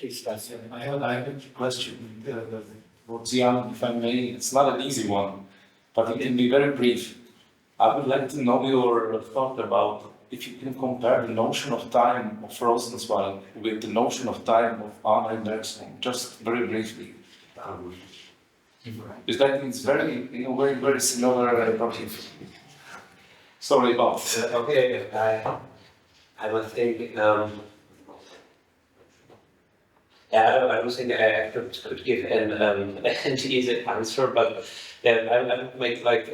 I have a question. If I may, it's not an easy one, but it can be very brief. I would like to know your thought about if you can compare the notion of time of Rosenzweig with the notion of time of Arne Bergson, just very briefly. Because I think it's very, very similar. Sorry about that. Okay, I would think. I don't think I could give an easy answer, but I would make like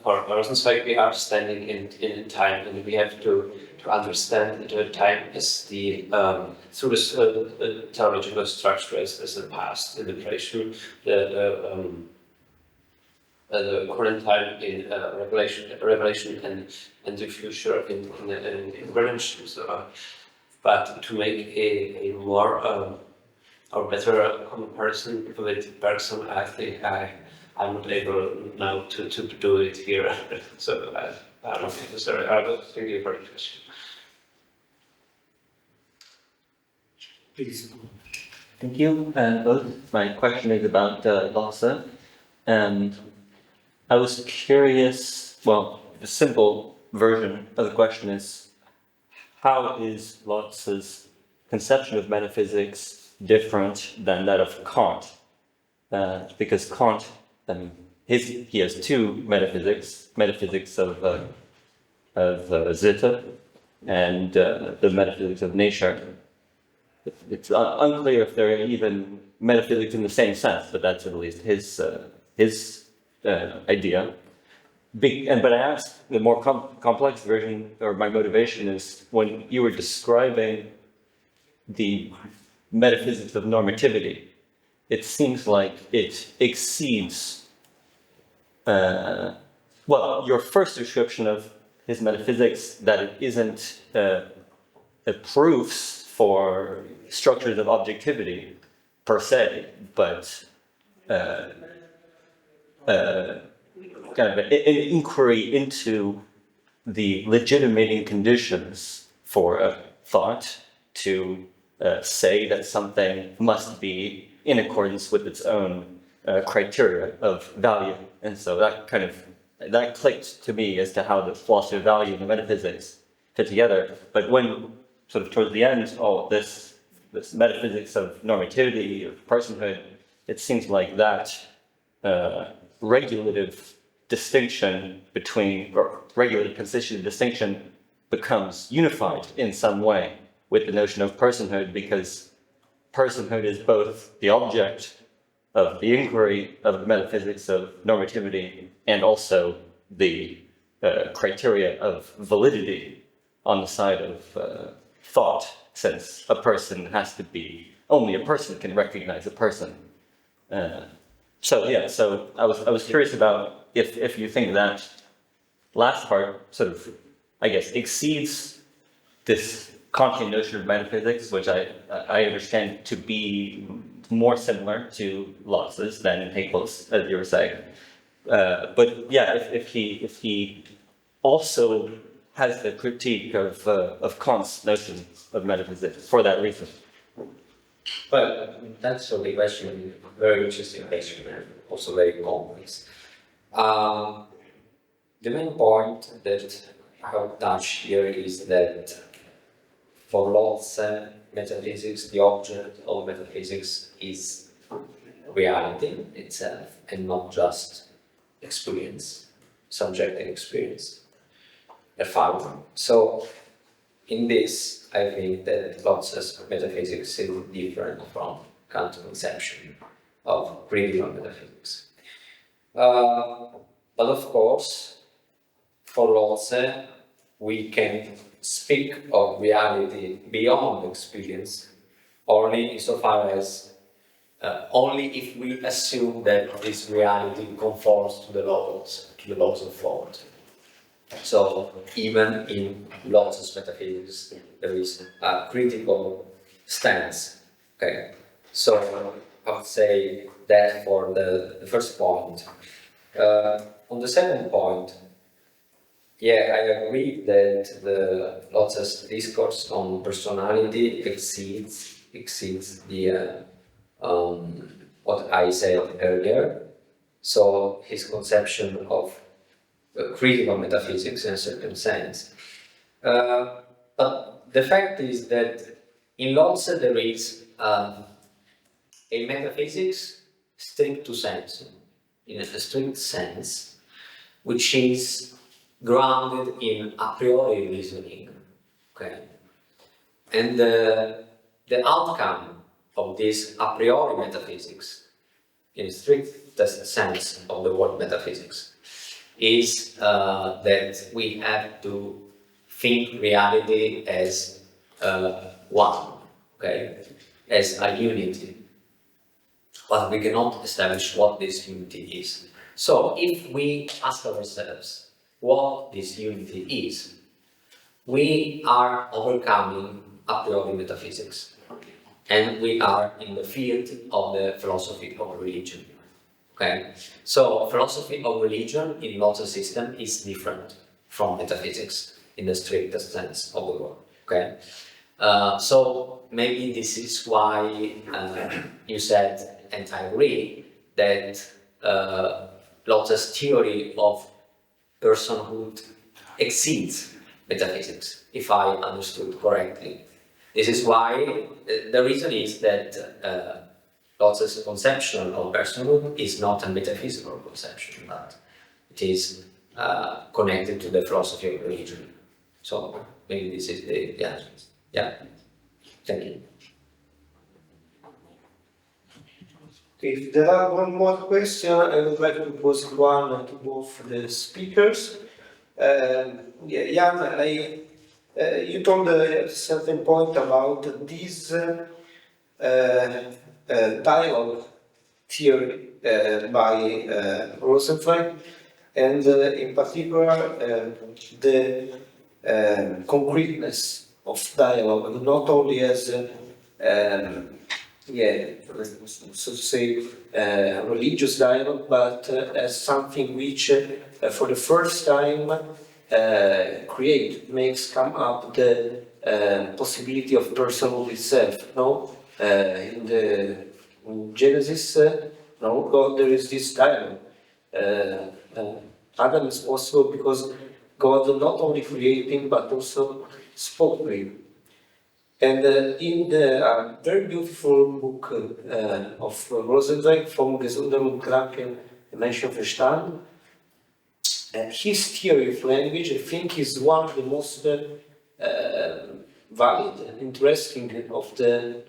for Rosenzweig we are standing in time, and we have to understand that time as the through this theological structure as the past in the creation, the current time in revelation and the future in redemption. So, but to make a more or better comparison with Bergson, I think I'm not able now to do it here. So I don't think necessary. I will thank you for the question. Please. Thank you. My question is about Lotze. And I was curious, well, the simple version of the question is, how is Lotze's conception of metaphysics different than that of Kant? Because Kant, he has two metaphysics of Sitte and the metaphysics of nature. It's unclear if they're even metaphysics in the same sense, but that's at least his idea. But I asked the more complex version, or my motivation is when you were describing the metaphysics of normativity, it seems like it exceeds, your first description of his metaphysics, that it isn't proofs for structures of objectivity per se, but kind of an inquiry into the legitimating conditions for a thought to say that something must be in accordance with its own criteria of value. And so that clicked to me as to how the philosophy of value and the metaphysics fit together. But when sort of towards the end, this metaphysics of normativity, of personhood, it seems like that regulative distinction or regulative constitutive distinction becomes unified in some way with the notion of personhood, because personhood is both the object of the inquiry of the metaphysics of normativity and also the criteria of validity on the side of thought, since a person has to be, only a person can recognize a person. So I was curious about if you think that last part sort of, I guess, exceeds this Kantian notion of metaphysics, which I understand to be more similar to Lotze's than Hegel's, as you were saying. But yeah, if he also has the critique of Kant's notion of metaphysics for that reason. Well, that's a big question, very interesting question, and also very complex. The main point that I would touch here is that for Lotze, metaphysics, the object of metaphysics is reality itself and not just experience, subjective experience, a fact. So, in this, I think that Lotze's metaphysics is different from Kant's conception of critical metaphysics. But of course, for Lotze, we can speak of reality beyond experience only insofar as only if we assume that this reality conforms to the laws of thought. So even in Lotze's metaphysics, there is a critical stance. Okay, so I would say that for the first point. On the second point, Yeah, I agree that the Lotze's discourse on personality exceeds the what I said earlier. So his conception of critical metaphysics in a certain sense. But the fact is that in Lotze there is a metaphysics strict to sense, in a strict sense, which is grounded in a priori reasoning. Okay, and the outcome of this a priori metaphysics, in a strict sense of the word metaphysics, is that we have to think reality as one, okay, as a unity. But we cannot establish what this unity is. So if we ask ourselves what this unity is, we are overcoming a priori metaphysics, and we are in the field of the philosophy of religion. Okay, so philosophy of religion in Lotze's system is different from metaphysics in the strictest sense of the word. Okay, so maybe this is why you said, and I agree, that Lotze's theory of personhood exceeds metaphysics, if I understood correctly. This is why the reason is that Lotze's conception of personhood is not a metaphysical conception, but it is connected to the philosophy of religion. So maybe this is the answer. Yeah. Thank you. If there are one more question, I would like to pose one to both the speakers. Jan, you told at a certain point about this dialogue theory by Rosenzweig, and in particular the concreteness of dialogue, not only as so to say, religious dialogue, but as something which, for the first time, makes come up the possibility of personhood itself. No, in Genesis, no, God, there is this dialogue. Adam is possible because God not only created him but also spoke to him. And in the very beautiful book of Rosenzweig, Vom gesunden und kranken Menschenverstand, his theory of language, I think, is one of the most valid and interesting of the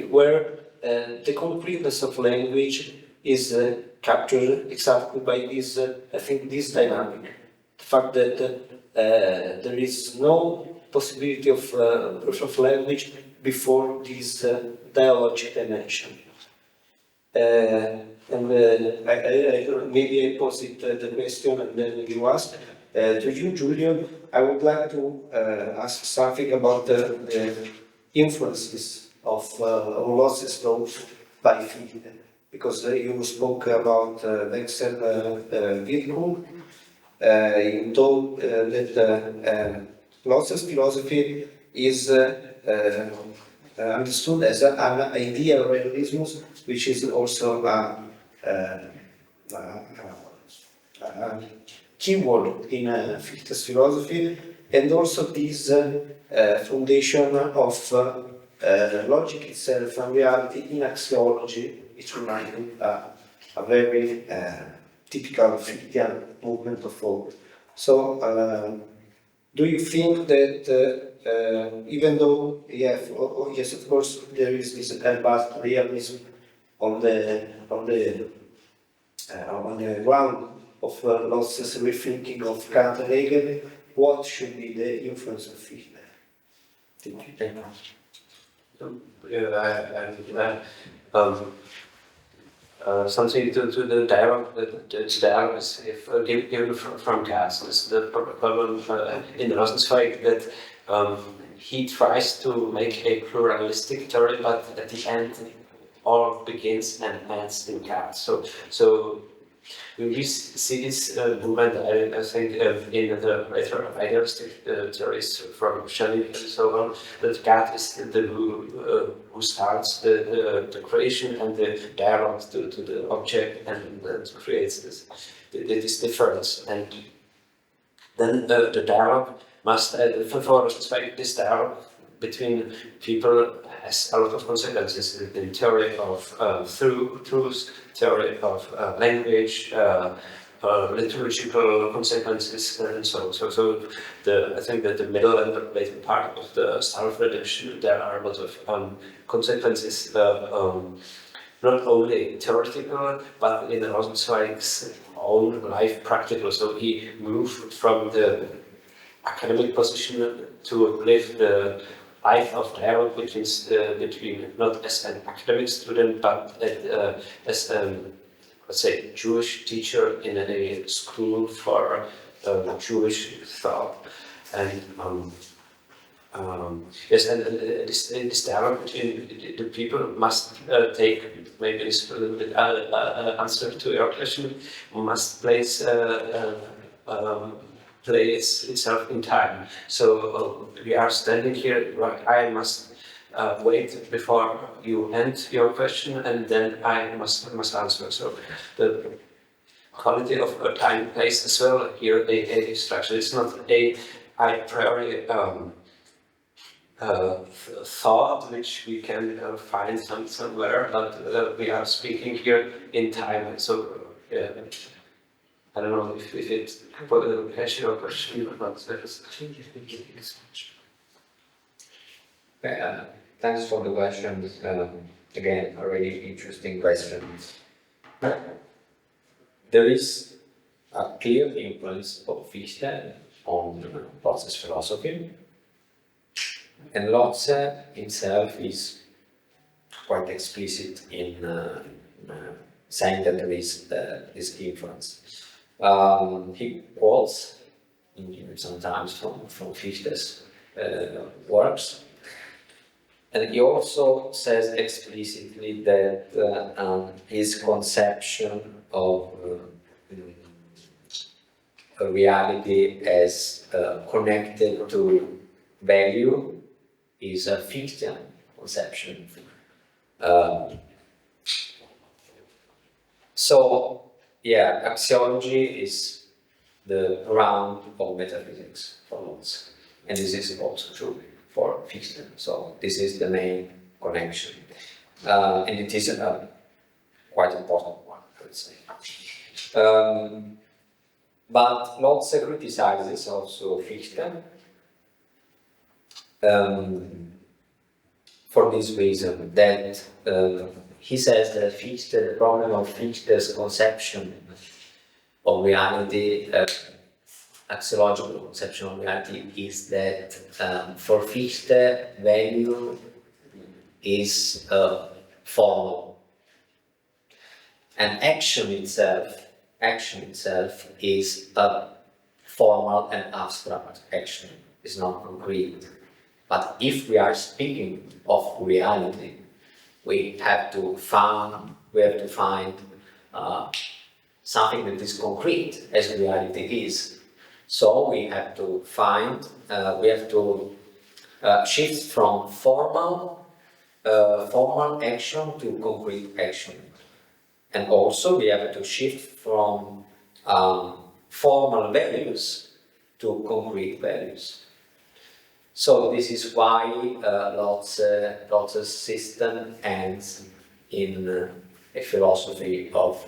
where the concreteness of language is captured exactly by this, I think, this dynamic. The fact that there is no possibility of language before this dialogic dimension. Maybe I pose it the question and then you ask. To you, Giulio, I would like to ask something about the influences of Lotze's thought by Hegel, because you spoke about Wechselwirkung. You told that Lotze's philosophy is understood as an ideal realism, which is also a keyword in Fichte's philosophy, and also this foundation of logic itself and reality in axiology. It reminds me a very typical Fichtean movement of thought. So, do you think that even though, yes, of course, there is this vast realism on the ground of Lotze's rethinking of Kant and Hegel, what should be the influence of Fichte? Thank you. Something to the dialogue, the dialogue is given from Kant. The problem in Rosenzweig that he tries to make a pluralistic theory, but at the end all begins and ends in Kant. So We see this movement, I think, in the later idealistic theories from Shelley and so on, that God is the who starts the creation and the dialogue to the object and creates this difference. And then the dialogue must, for Rosenzweig, this dialogue between people has a lot of consequences in theory of truth, theory of language, liturgical consequences, and so on. So I think that the middle and the later part of the Star of Redemption, there are a lot of consequences, not only theoretical, but in Rosenzweig's own life practical. So he moved from the academic position to live the life of dialogue between not as an academic student, but as let's say Jewish teacher in a school for Jewish thought. And yes, and this dialogue between the people must take, maybe it's a little bit answer to your question, must place itself in time. So we are standing here, I must wait before you end your question, and then I must answer. So the quality of time and place as well here a structure. It's not a priori thought which we can find somewhere, but we are speaking here in time. So I don't know if it answers your question or not. Thanks for the question. Again, a really interesting question. There is a clear influence of Fichte on process philosophy, and Lotze himself is quite explicit in saying that there is this influence. He quotes sometimes from Fichte's works, and he also says explicitly that his conception of a reality as connected to value is a Fichtean conception. So, yeah, axiology is the ground of metaphysics for Lotze, and this is also true for Fichte. So this is the main connection, and it is a quite important one, I would say. But Lotze criticizes also Fichte for this reason, that he says that Fichte, the problem of Fichte's conception of reality, axiological conception of reality, is that for Fichte, value is formal, and action itself is a formal and abstract action. It's not concrete. But if we are speaking of reality, we have to find something that is concrete, as reality is. So we have to shift from formal action to concrete action, and also we have to shift from formal values to concrete values. So this is why Lotze's system ends in a philosophy of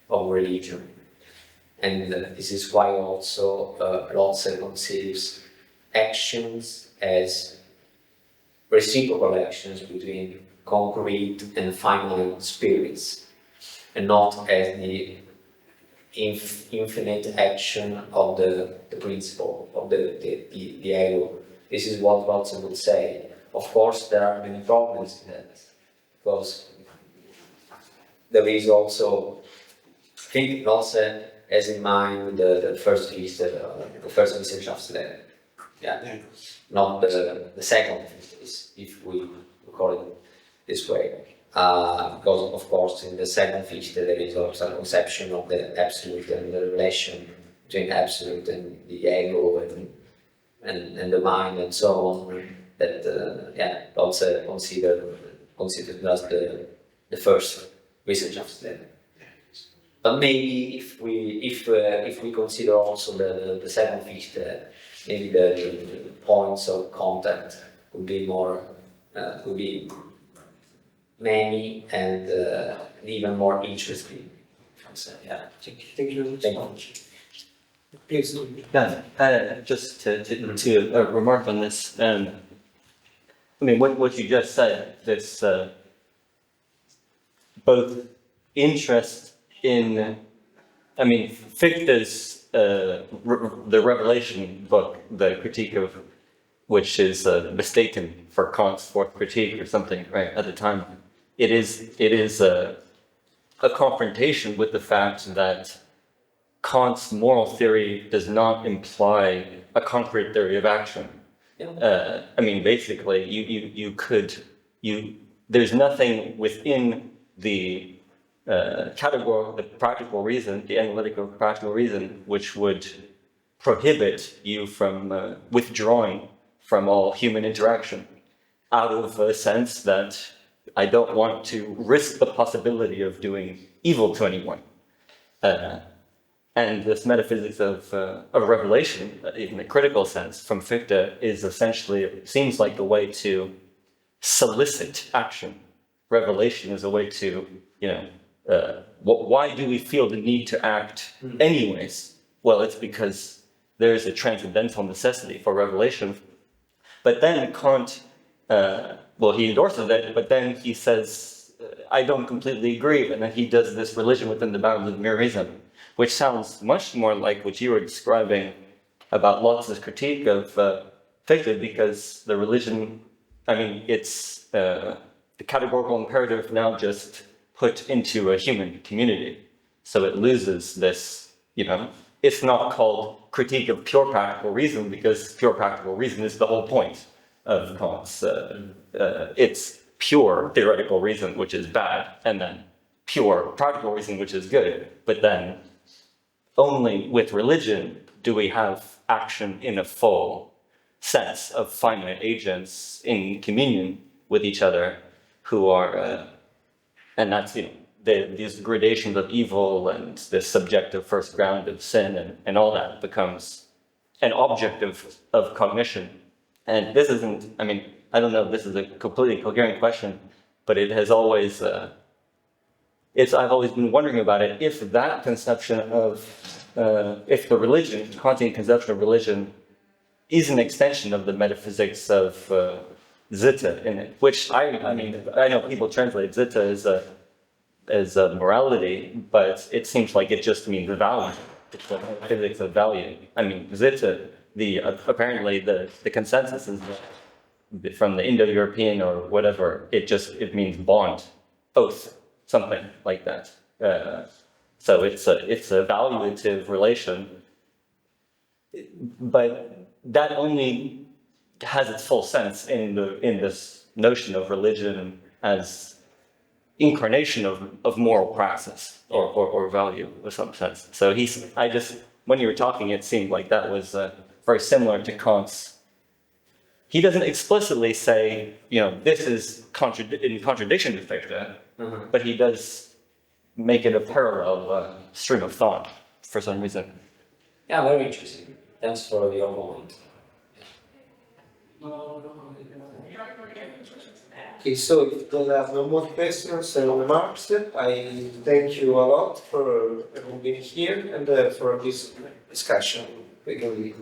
religion. And this is why also Lotze conceives actions as reciprocal actions between concrete and finite spirits, and not as the infinite action of the principle, of the ego. This is what Lotze would say. Of course, there are many problems in that, because there is also, I think Lotze has in mind the first Wissenschaftslehre, not the second, if we call it this way. because of course in the second Fichte there is also a conception of the absolute and the relation between absolute and the ego and the mind and so on, that Lotze considered as the first research of that. But maybe if we consider also the second Fichte, maybe the points of contact would be more could be many and even more interesting. So, yeah. Thank you. Thank you. Please. Yeah, just to remark on this, I mean, what you just said, this both interest in, I mean, Fichte's, the Revelation book, the critique of, which is mistaken for Kant's fourth critique or something, right, at the time, it is a confrontation with the fact that Kant's moral theory does not imply a concrete theory of action. I mean, basically, there's nothing within the category, the practical reason, the analytical practical reason, which would prohibit you from withdrawing from all human interaction, out of a sense that I don't want to risk the possibility of doing evil to anyone. And this metaphysics of revelation, in a critical sense, from Fichte, is essentially, seems like the way to solicit action. Revelation is a way to, why do we feel the need to act anyways? Well, it's because there is a transcendental necessity for revelation. But then Kant, he endorses it, but then he says, I don't completely agree, and then he does this religion within the bounds of mere reason, which sounds much more like what you were describing about Lotze's critique of Fichte, because the religion, I mean, it's the categorical imperative now just put into a human community. So it loses this, it's not called critique of pure practical reason, because pure practical reason is the whole point of Kant's. It's pure theoretical reason, which is bad, and then pure practical reason, which is good. But then only with religion do we have action in a full sense of finite agents in communion with each other who are, and that's, these gradations of evil and this subjective first ground of sin and all that becomes an object of cognition. And this isn't, I mean, I don't know if this is a completely coherent question, but it has always, I've always been wondering about it, if that conception of, if the religion, Kantian conception of religion, is an extension of the metaphysics of Sitte in it, which I know people translate Sitte as morality, but it seems like it just means value. It's the physics of value. I mean, Sitte, apparently the consensus is from the Indo-European or whatever, it means bond, oath, something like that. So it's a valuative relation, but that only has its full sense in this notion of religion as incarnation of moral praxis or value in some sense. So when you were talking, it seemed like that was very similar to Kant's. He doesn't explicitly say, this is in contradiction to Fichte, but he does make it a parallel stream of thought for some reason. Yeah, very interesting. Thanks for your comment. Okay, so if you have no more questions and remarks, I thank you a lot for being here and for this discussion. We can leave.